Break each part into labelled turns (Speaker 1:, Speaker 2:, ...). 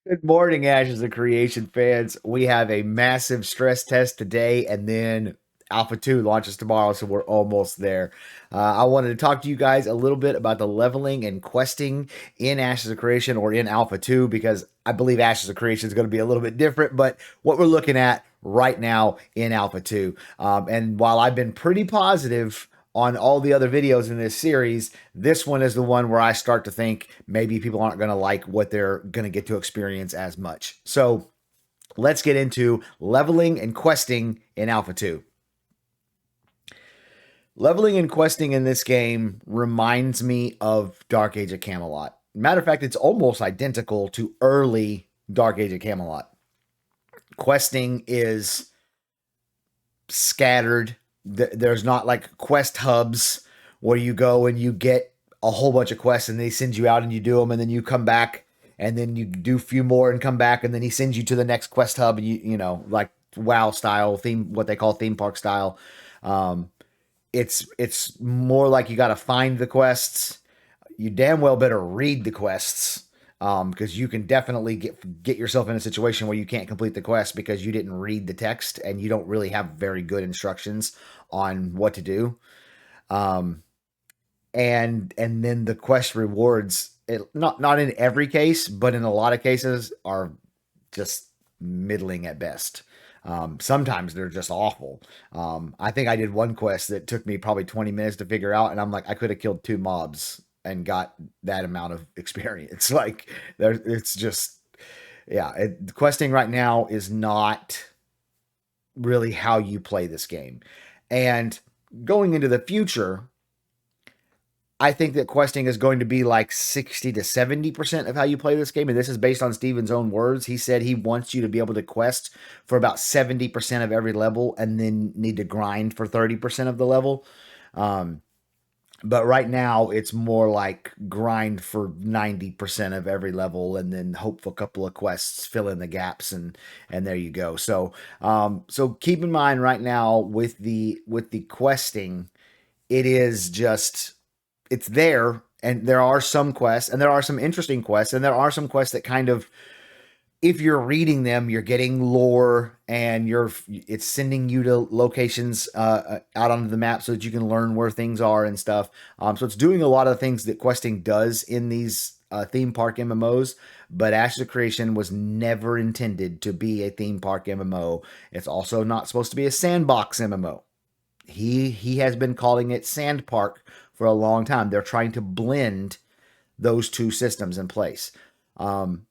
Speaker 1: Good morning, Ashes of Creation fans. We have a massive stress test today, and then Alpha 2 launches tomorrow, so we're almost there. I wanted to talk to you guys a little bit about the leveling and questing in Ashes of Creation or in Alpha 2, because I believe Ashes of Creation is going to be a little bit different, but what we're looking at right now in Alpha 2. And while I've been pretty positive on all the other videos in this series, this one is the one where I start to think maybe people aren't going to like what they're going to get to experience as much. So let's get into leveling and questing in Alpha 2. Leveling and questing in this game reminds me of Dark Age of Camelot. Matter of fact, it's almost identical to early Dark Age of Camelot. Questing is scattered. There's not like quest hubs where you go and you get a whole bunch of quests and they send you out and you do them and then you come back and then you do a few more and come back and then he sends you to the next quest hub and you know like WoW style theme, what they call theme park style. Um, it's more like you got to find the quests. You damn well better read the quests, because you can definitely get yourself in a situation where you can't complete the quest because you didn't read the text and you don't really have very good instructions on what to do. Um, and then the quest rewards, not in every case, but in a lot of cases, are just middling at best. Sometimes they're just awful. I think I did one quest that took me probably 20 minutes to figure out, and I'm like, I could have killed two mobs and got that amount of experience. Like, there, it's just, yeah. Questing right now is not really how you play this game, and going into the future, I think that questing is going to be like 60 to 70% of how you play this game. And this is based on Steven's own words. He said he wants you to be able to quest for about 70% of every level and then need to grind for 30% of the level. Um, but right now, it's more like grind for 90% of every level and then hope for a couple of quests, fill in the gaps, and there you go. So keep in mind right now with the questing, it is just it's there, and there are some quests and there are some interesting quests and there are some quests that kind of, if you're reading them, you're getting lore and it's sending you to locations out onto the map so that you can learn where things are and stuff. So it's doing a lot of things that questing does in these theme park MMOs. But Ashes of Creation was never intended to be a theme park MMO. It's also not supposed to be a sandbox MMO. He has been calling it Sand Park for a long time. They're trying to blend those two systems in place. Um,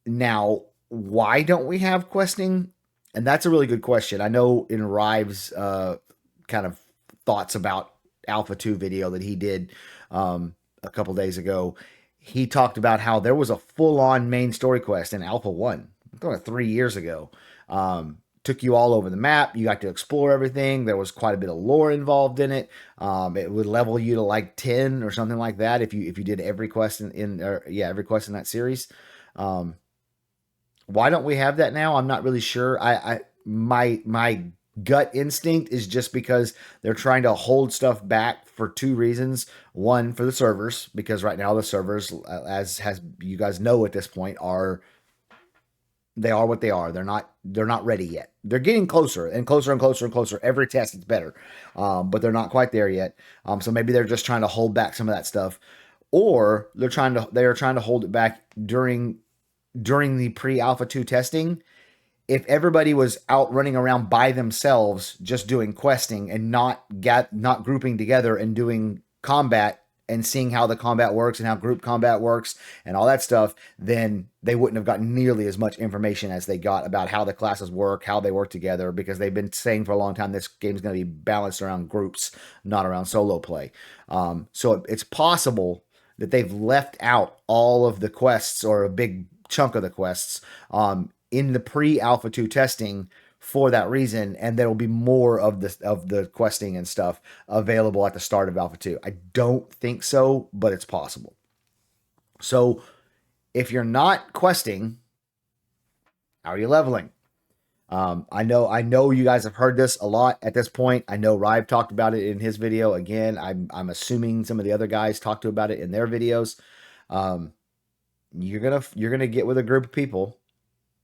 Speaker 1: Now, why don't we have questing? And that's a really good question. I know in Rive's kind of thoughts about Alpha 2 video that he did a couple days ago, he talked about how there was a full on main story quest in Alpha 1, 3 years ago. Took you all over the map. You got to explore everything. There was quite a bit of lore involved in it. It would level you to like 10 or something like that if you did every quest every quest in that series. Um, why don't we have that now? I'm not really sure. My gut instinct is just because they're trying to hold stuff back for two reasons. One, for the servers, because right now the servers, as has you guys know at this point, are what they are. They're not ready yet. They're getting closer and closer and closer and closer. Every test it's better, but they're not quite there yet. So maybe they're just trying to hold back some of that stuff, or they are trying to hold it back during the pre-alpha 2 testing. If everybody was out running around by themselves just doing questing and not grouping together and doing combat and seeing how the combat works and how group combat works and all that stuff, then they wouldn't have gotten nearly as much information as they got about how the classes work, how they work together, because they've been saying for a long time this game's going to be balanced around groups, not around solo play. So it's possible that they've left out all of the quests or a big chunk of the quests in the pre-alpha 2 testing for that reason, and there will be more of the questing and stuff available at the start of alpha 2. I don't think so, but it's possible. So if you're not questing, how are you leveling? I know you guys have heard this a lot at this point. I know Rive talked about it in his video. Again, I'm assuming some of the other guys talked about it in their videos. Um, you're gonna get with a group of people,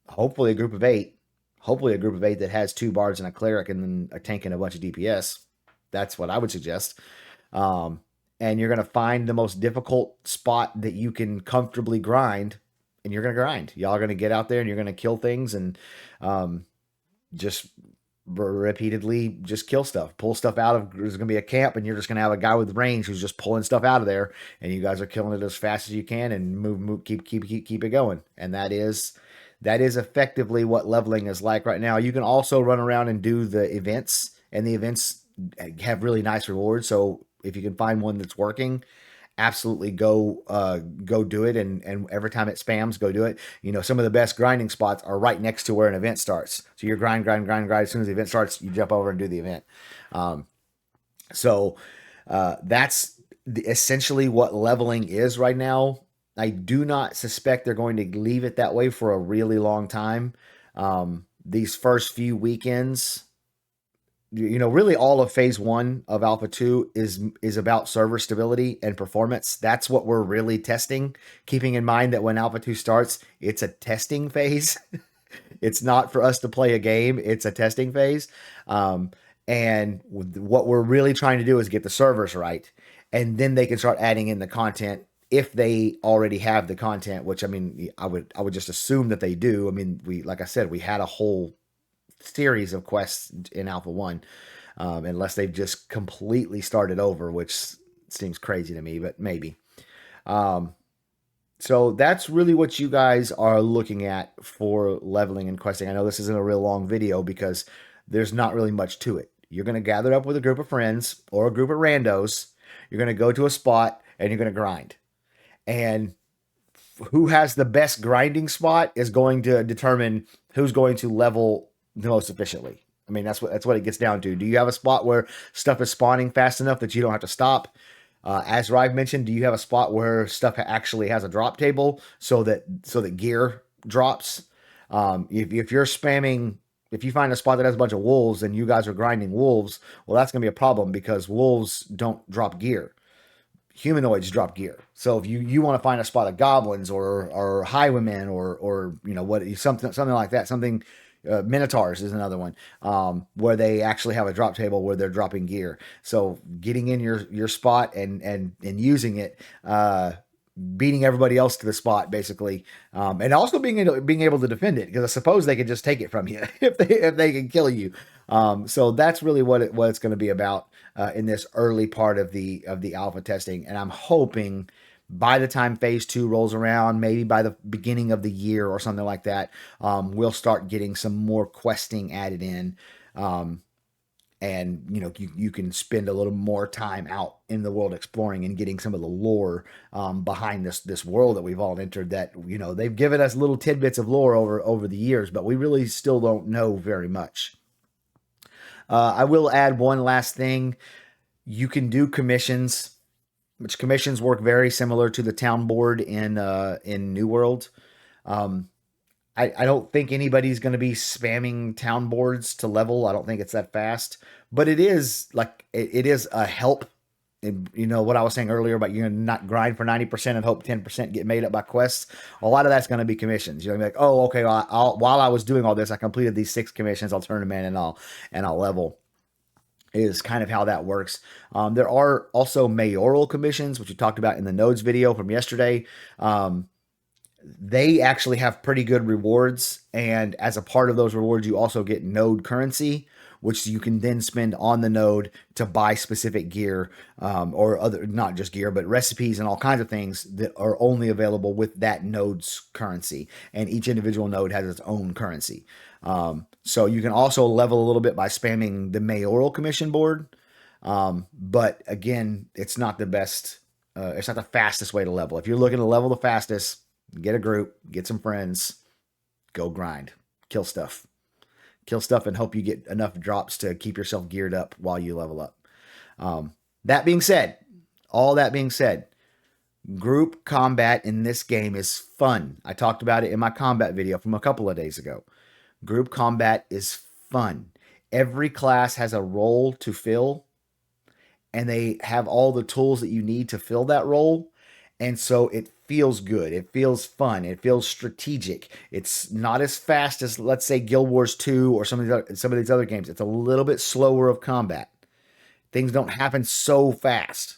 Speaker 1: hopefully a group of eight, hopefully a group of eight that has two bards and a cleric and then a tank and a bunch of DPS. That's what I would suggest. Um, and you're gonna find the most difficult spot that you can comfortably grind, and you're gonna grind. Y'all are gonna get out there and you're gonna kill things and um, just repeatedly just kill stuff, pull stuff out of. There's gonna be a camp, and you're just gonna have a guy with range who's just pulling stuff out of there, and you guys are killing it as fast as you can and move, keep it going. And that is effectively what leveling is like right now. You can also run around and do the events, and the events have really nice rewards. So if you can find one that's working, absolutely go do it. And every time it spams, go do it. Some of the best grinding spots are right next to where an event starts. So you're grind. As soon as the event starts, you jump over and do the event. Um, so that's essentially what leveling is right now. I do not suspect they're going to leave it that way for a really long time. These first few weekends, really all of phase one of Alpha 2 is about server stability and performance. That's what we're really testing, keeping in mind that when Alpha 2 starts, it's a testing phase. It's not for us to play a game, it's a testing phase. Um, and what we're really trying to do is get the servers right. And then they can start adding in the content if they already have the content, which I mean, I would just assume that they do. I mean, like I said, we had a whole series of quests in Alpha 1, unless they've just completely started over, which seems crazy to me, but maybe. Um, so that's really what you guys are looking at for leveling and questing. I know this isn't a real long video because there's not really much to it. You're going to gather up with a group of friends or a group of randos. You're going to go to a spot and you're going to grind. And who has the best grinding spot is going to determine who's going to level the most efficiently. I mean, that's what it gets down to. Do you have a spot where stuff is spawning fast enough that you don't have to stop? As Rive mentioned, do you have a spot where stuff actually has a drop table so that gear drops? If you're spamming, if you find a spot that has a bunch of wolves and you guys are grinding wolves, well, that's going to be a problem because wolves don't drop gear. Humanoids drop gear. So if you want to find a spot of goblins or highwaymen or what, something like that, something. Minotaurs is another one, where they actually have a drop table where they're dropping gear. So getting in your spot and using it, beating everybody else to the spot basically, and also being able to defend it, because I suppose they could just take it from you if they can kill you. So that's really what it's going to be about in this early part of the alpha testing, and I'm hoping by the time phase 2 rolls around, maybe by the beginning of the year or something like that, we'll start getting some more questing added in. And you can spend a little more time out in the world exploring and getting some of the lore behind this world that we've all entered, that they've given us little tidbits of lore over the years, but we really still don't know very much. I will add one last thing. You can do commissions, which commissions work very similar to the town board in New World. Um, I don't think anybody's going to be spamming town boards to level. I don't think it's that fast, but it is like it is a help. And what I was saying earlier about you're gonna not grind for 90% and hope 10% get made up by quests. A lot of that's going to be commissions. You're gonna be like, oh, okay. Well, while I was doing all this, I completed these 6 commissions. I'll turn them in and I'll level. Is kind of how that works. There are also mayoral commissions, which we talked about in the nodes video from yesterday. They actually have pretty good rewards, and as a part of those rewards, you also get node currency, which you can then spend on the node to buy specific gear, or other, not just gear, but recipes and all kinds of things that are only available with that node's currency. And each individual node has its own currency. So you can also level a little bit by spamming the mayoral commission board. But again, it's not the best, it's not the fastest way to level. If you're looking to level the fastest, get a group, get some friends, go grind, kill stuff, and hope you get enough drops to keep yourself geared up while you level up. That being said, all that being said, group combat in this game is fun. I talked about it in my combat video from a couple of days ago. Group combat is fun. Every class has a role to fill, and they have all the tools that you need to fill that role. And so it feels good. It feels fun. It feels strategic. It's not as fast as, let's say, Guild Wars 2 or some of these other games. It's a little bit slower of combat. Things don't happen so fast,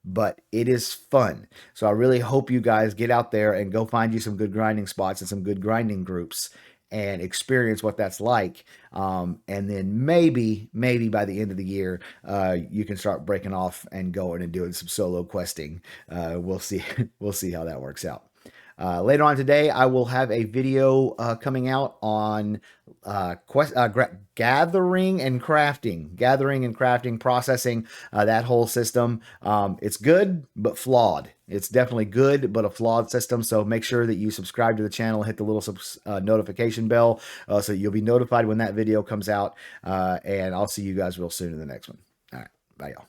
Speaker 1: but it is fun. So I really hope you guys get out there and go find you some good grinding spots and some good grinding groups and experience what that's like. And then maybe by the end of the year, you can start breaking off and going and doing some solo questing. We'll see. We'll see how that works out. Later on today, I will have a video coming out on gathering and crafting, processing that whole system. It's good, but flawed. It's definitely good, but a flawed system. So make sure that you subscribe to the channel, hit the little notification bell so you'll be notified when that video comes out. And I'll see you guys real soon in the next one. All right. Bye, y'all.